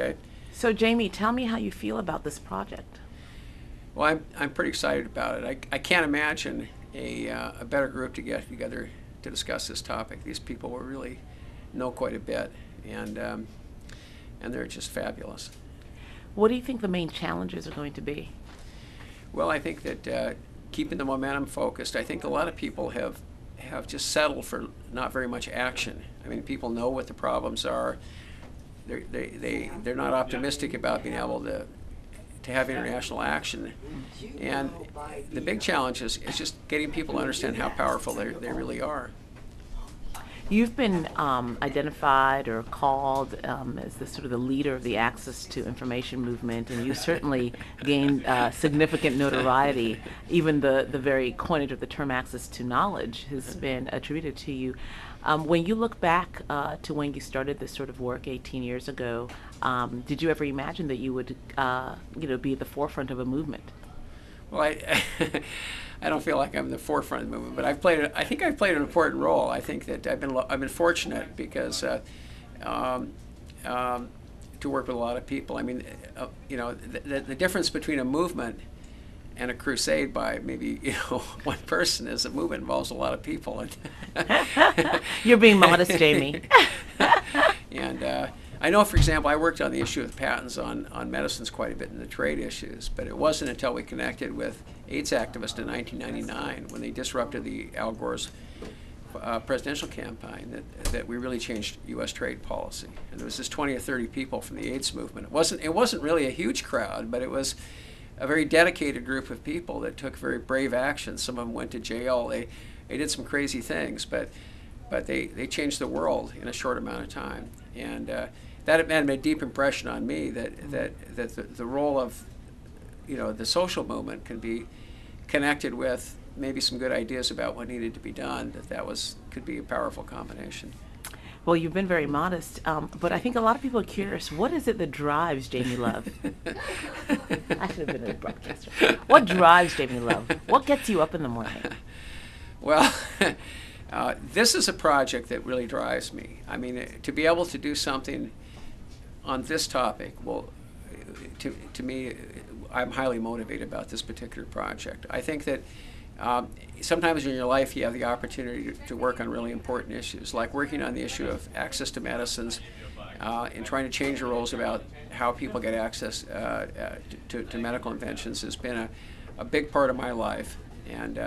Okay. So, Jamie, tell me how you feel about this project. Well, I'm pretty excited about it. I can't imagine a better group to get together to discuss this topic. These people will really know quite a bit, and they're just fabulous. What do you think the main challenges are going to be? Well, I think that keeping the momentum focused. I think a lot of people have just settled for not very much action. I mean, people know what the problems are. They're not optimistic about being able to have international action. And the big challenge is just getting people to understand how powerful they really are. You've been identified or called as the sort of the leader of the access to information movement, and you certainly gained significant notoriety. Even the very coinage of the term access to knowledge has been attributed to you. When you look back to when you started this sort of work 18 years ago, did you ever imagine that you would, be at the forefront of a movement? Well, I don't feel like I'm in the forefront of the movement, but I think I've played an important role. I think that I've been fortunate because to work with a lot of people. I mean, the difference between a movement and a crusade by maybe one person is a movement involves a lot of people. You're being modest, Jamie. And I know, for example, I worked on the issue of patents on medicines quite a bit in the trade issues, but it wasn't until we connected with AIDS activists in 1999 when they disrupted the Al Gore's presidential campaign that we really changed U.S. trade policy. And there was this 20 or 30 people from the AIDS movement. It wasn't really a huge crowd, but it was a very dedicated group of people that took very brave action. Some of them went to jail. They did some crazy things, but they changed the world in a short amount of time. And that made a deep impression on me that the role of the social movement can be connected with maybe some good ideas about what needed to be done. Could be a powerful combination. Well, you've been very modest, but I think a lot of people are curious. What is it that drives Jamie Love? I should have been a broadcaster. What drives Jamie Love? What gets you up in the morning? Well, this is a project that really drives me. I mean, to be able to do something on this topic, well, to me, I'm highly motivated about this particular project. I think that sometimes in your life you have the opportunity to work on really important issues, like working on the issue of access to medicines and trying to change the rules about how people get access to medical inventions has been a big part of my life. And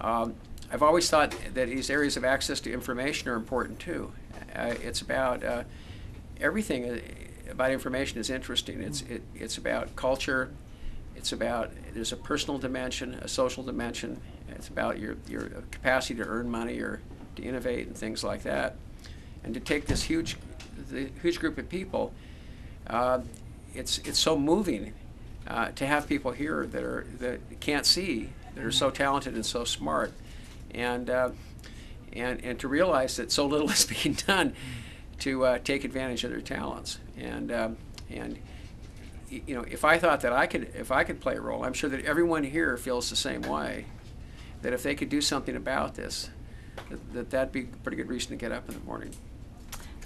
I've always thought that these areas of access to information are important too. It's about everything about information is interesting. It's about culture. There's a personal dimension, a social dimension. It's about your capacity to earn money or to innovate and things like that. And to take this huge group of people, it's so moving to have people here that can't see, that are so talented and so smart, and to realize that so little is being done to take advantage of their talents. And if I thought that if I could play a role, I'm sure that everyone here feels the same way. That if they could do something about this, that'd be a pretty good reason to get up in the morning.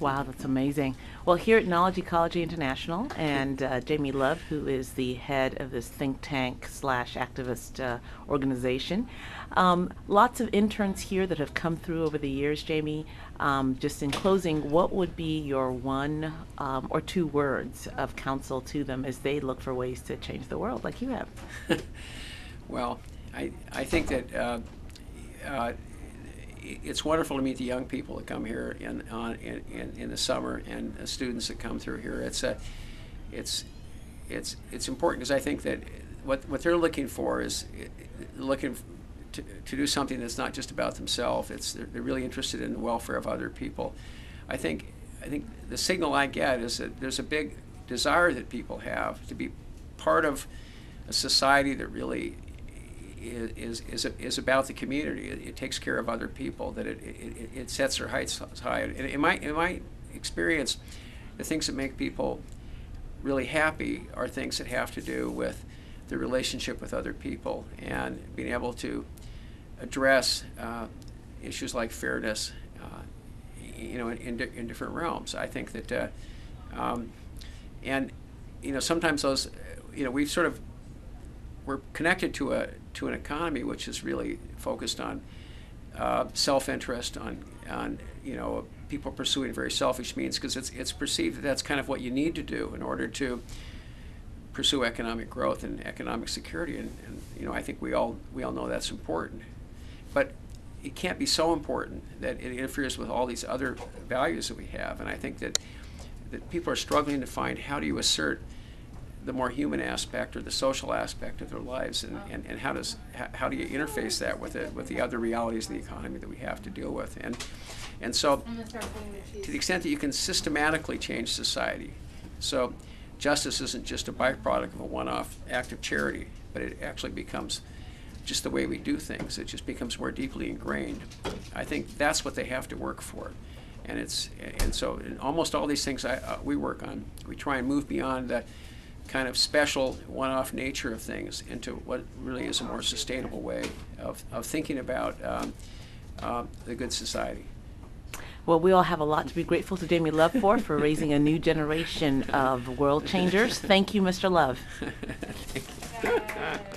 Wow, that's amazing. Well, here at Knowledge Ecology International, and Jamie Love, who is the head of this think tank / activist organization, lots of interns here that have come through over the years. Jamie, just in closing, what would be your one or two words of counsel to them as they look for ways to change the world like you have? Well, I think that it's wonderful to meet the young people that come here in the summer and the students that come through here. It's important because I think that what they're looking for is looking to do something that's not just about themselves. They're really interested in the welfare of other people. I think the signal I get is that there's a big desire that people have to be part of a society that really is about the community. It takes care of other people. That it sets their heights high. In my experience, the things that make people really happy are things that have to do with the relationship with other people and being able to address issues like fairness, in different realms. I think that And sometimes those, we're connected to an economy which is really focused on self-interest, on people pursuing very selfish means, because it's perceived that that's kind of what you need to do in order to pursue economic growth and economic security. And I think we all know that's important, but it can't be so important that it interferes with all these other values that we have. And I think that people are struggling to find, how do you assert the more human aspect or the social aspect of their lives, and how do you interface that with the other realities of the economy that we have to deal with. And so, to the extent that you can systematically change society, so justice isn't just a byproduct of a one-off act of charity, but it actually becomes just the way we do things. It just becomes more deeply ingrained. I think that's what they have to work for. And so in almost all these things we work on, we try and move beyond that kind of special one-off nature of things into what really is a more sustainable way of thinking about the good society. Well, we all have a lot to be grateful to Damien Love for raising a new generation of world changers. Thank you, Mr. Love. Thank you.